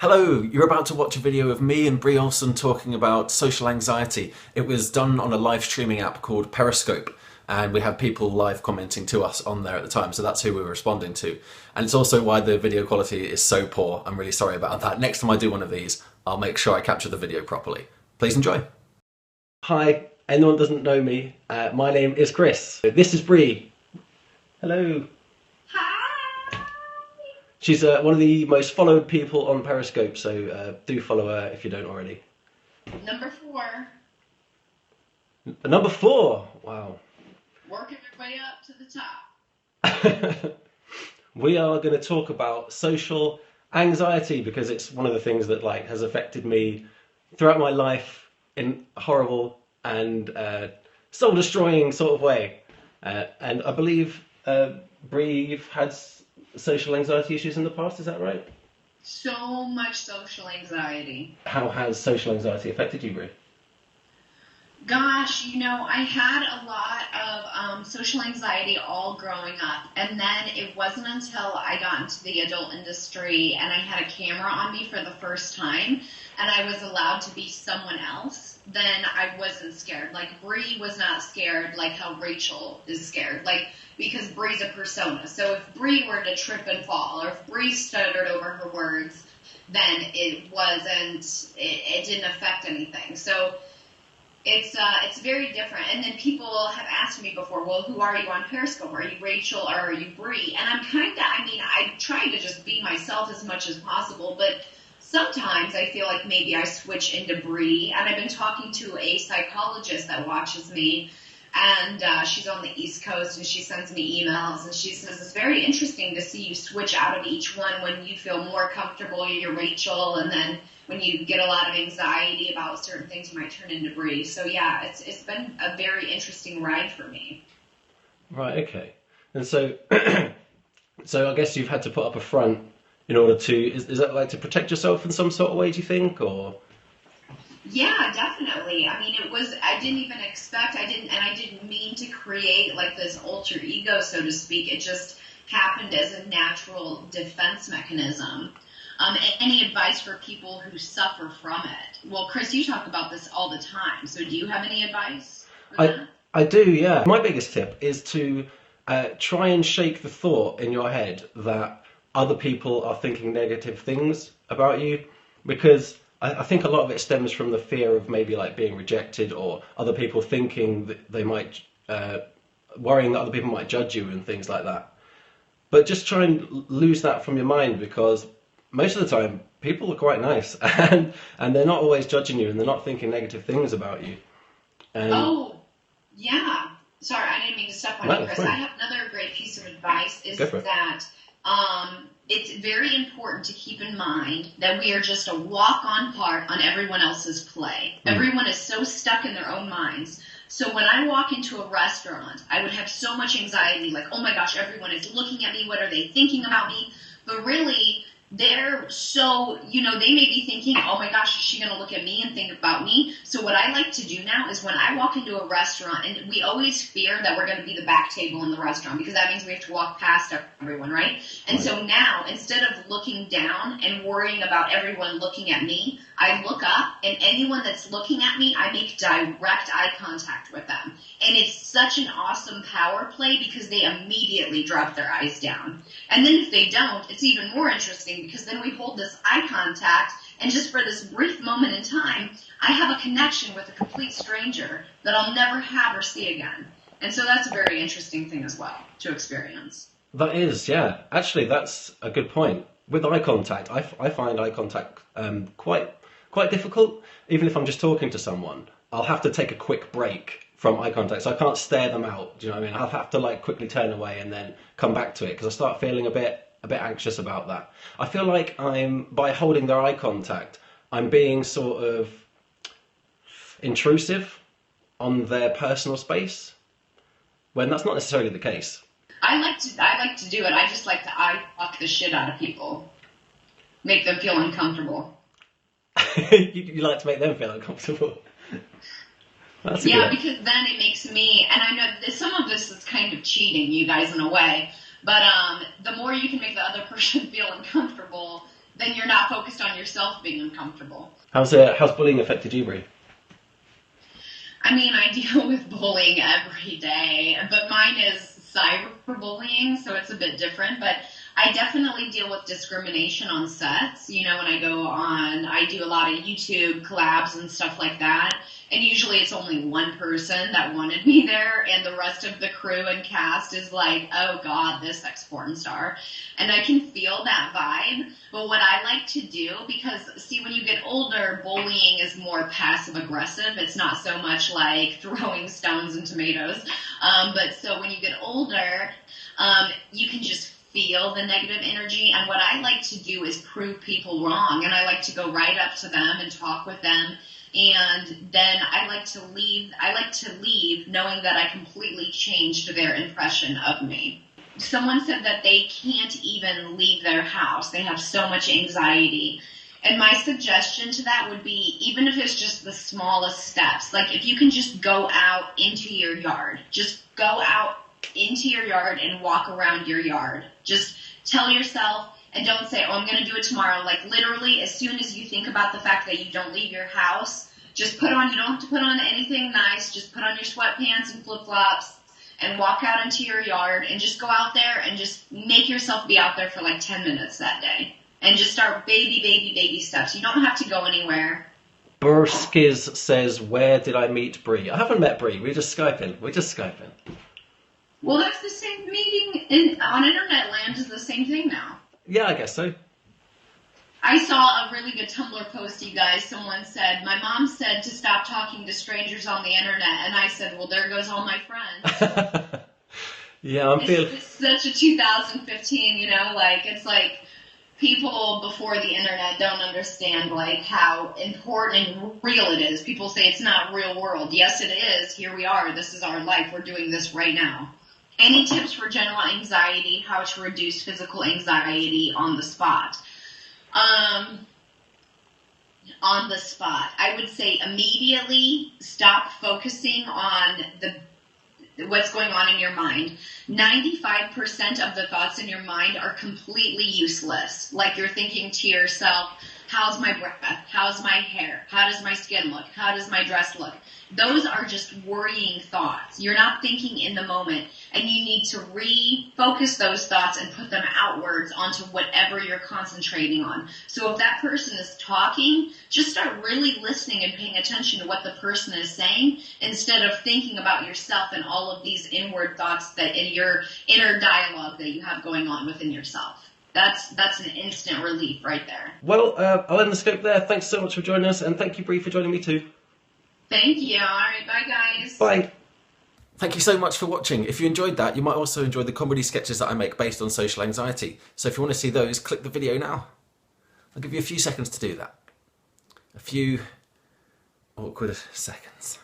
Hello, you're about to watch a video of me and Bree Olson talking about social anxiety. It was done on a live streaming app called Periscope, and we had people live commenting to us on there at the time, so that's who we were responding to. And it's also why the video quality is so poor. I'm really sorry about that. Next time I do one of these, I'll make sure I capture the video properly. Please enjoy. Hi, anyone who doesn't know me, my name is Chris. This is Bree. Hello. She's one of the most followed people on Periscope, so do follow her if you don't already. Number 4. Number 4? Wow. Working your way up to the top. We are going to talk about social anxiety because it's one of the things that has affected me throughout my life in a horrible and soul-destroying sort of way. And I believe, Bree, you've had social anxiety issues in the past, is that right? So much social anxiety. How has social anxiety affected you, Bree? Gosh, I had a lot of social anxiety all growing up, and then it wasn't until I got into the adult industry and I had a camera on me for the first time and I was allowed to be someone else, then I wasn't scared. Like, Bree was not scared like how Rachel is scared, because Bree's a persona. So if Bree were to trip and fall, or if Bree stuttered over her words, then it didn't affect anything. So it's very different. And then people have asked me before, well, who are you on Periscope? Are you Rachel or are you Bree? And I try to just be myself as much as possible, but sometimes I feel like maybe I switch into Bree. And I've been talking to a psychologist that watches me, and she's on the East Coast, and she sends me emails, and she says it's very interesting to see you switch out of each one. When you feel more comfortable, you're Rachel, and then when you get a lot of anxiety about certain things, you might turn into Bree. So yeah, it's been a very interesting ride for me. Right, okay. And so, so I guess you've had to put up a front in order to, is that to protect yourself in some sort of way, do you think, or? Yeah, definitely. I didn't even expect, I didn't mean to create this alter ego, so to speak. It just happened as a natural defense mechanism. Any advice for people who suffer from it? Well, Chris, you talk about this all the time, so do you have any advice for that? I do, yeah. My biggest tip is to try and shake the thought in your head that other people are thinking negative things about you, because I think a lot of it stems from the fear of maybe being rejected, or other people thinking that they might, worrying that other people might judge you and things like that. But just try and lose that from your mind, because most of the time people are quite nice and they're not always judging you and they're not thinking negative things about you. Oh, yeah. Sorry, I didn't mean to step on you, Chris. I have another great piece of advice is that it's very important to keep in mind that we are just a walk-on part on everyone else's play. Everyone is so stuck in their own minds. So when I walk into a restaurant, I would have so much anxiety, oh my gosh, everyone is looking at me. What are they thinking about me? But really, they're so, they may be thinking, oh my gosh, is she going to look at me and think about me? So what I like to do now is when I walk into a restaurant, and we always fear that we're going to be the back table in the restaurant, because that means we have to walk past everyone, right? And so now, instead of looking down and worrying about everyone looking at me, I look up, and anyone that's looking at me, I make direct eye contact with them. And it's such an awesome power play, because they immediately drop their eyes down. And then if they don't, it's even more interesting, because then we hold this eye contact, and just for this brief moment in time, I have a connection with a complete stranger that I'll never have or see again. And so that's a very interesting thing as well to experience. That is, yeah. Actually, that's a good point. With eye contact, I find eye contact quite difficult. Even if I'm just talking to someone, I'll have to take a quick break from eye contact, so I can't stare them out. Do you know what I mean? I'll have to quickly turn away and then come back to it, because I start feeling a bit anxious about that. I feel like by holding their eye contact, I'm being sort of intrusive on their personal space, when that's not necessarily the case. I like to do it. I just like to eye fuck the shit out of people. Make them feel uncomfortable. you like to make them feel uncomfortable? Yeah, because then it makes me, and I know that some of this is kind of cheating, you guys, in a way, but the more you can make the other person feel uncomfortable, then you're not focused on yourself being uncomfortable. How's bullying affected you, Bree? I mean, I deal with bullying every day, but mine is cyberbullying, so it's a bit different. But I definitely deal with discrimination on sets. You know, when I go on, I do a lot of YouTube collabs and stuff like that. And usually it's only one person that wanted me there, and the rest of the crew and cast is like, oh God, this ex-porn star. And I can feel that vibe. But what I like to do, because see, when you get older, bullying is more passive-aggressive. It's not so much like throwing stones and tomatoes. But so when you get older, you can just feel the negative energy. And what I like to do is prove people wrong. And I like to go right up to them and talk with them. And then I like to leave knowing that I completely changed their impression of me. Someone said that they can't even leave their house. They have so much anxiety. And my suggestion to that would be, even if it's just the smallest steps, like if you can just go out into your yard, just go out into your yard and walk around your yard. Just tell yourself, and don't say, oh, I'm going to do it tomorrow. Like literally, as soon as you think about the fact that you don't leave your house, just put on, you don't have to put on anything nice, just put on your sweatpants and flip-flops and walk out into your yard and just go out there and just make yourself be out there for like 10 minutes that day. And just start baby steps. You don't have to go anywhere. Burskiz says, where did I meet Bree? I haven't met Bree, we're just Skyping. Well, that's the same meeting on internet land is the same thing now. Yeah, I guess so. I saw a really good Tumblr post, you guys. Someone said, my mom said to stop talking to strangers on the internet. And I said, well, there goes all my friends. Yeah, It's such a 2015, you know, like, it's like people before the internet don't understand, like, how important and real it is. People say it's not real world. Yes, it is. Here we are. This is our life. We're doing this right now. Any tips for general anxiety, how to reduce physical anxiety on the spot? On the spot, I would say immediately stop focusing on what's going on in your mind. 95% of the thoughts in your mind are completely useless. Like you're thinking to yourself, how's my breath? How's my hair? How does my skin look? How does my dress look? Those are just worrying thoughts. You're not thinking in the moment, and you need to refocus those thoughts and put them outwards onto whatever you're concentrating on. So if that person is talking, just start really listening and paying attention to what the person is saying instead of thinking about yourself and all of these inward thoughts that in your inner dialogue that you have going on within yourself. That's an instant relief right there. Well, I'll end the scope there. Thanks so much for joining us, and thank you, Bree, for joining me too. Thank you. All right, bye guys. Bye. Thank you so much for watching. If you enjoyed that, you might also enjoy the comedy sketches that I make based on social anxiety. So if you want to see those, click the video now. I'll give you a few seconds to do that. A few awkward seconds.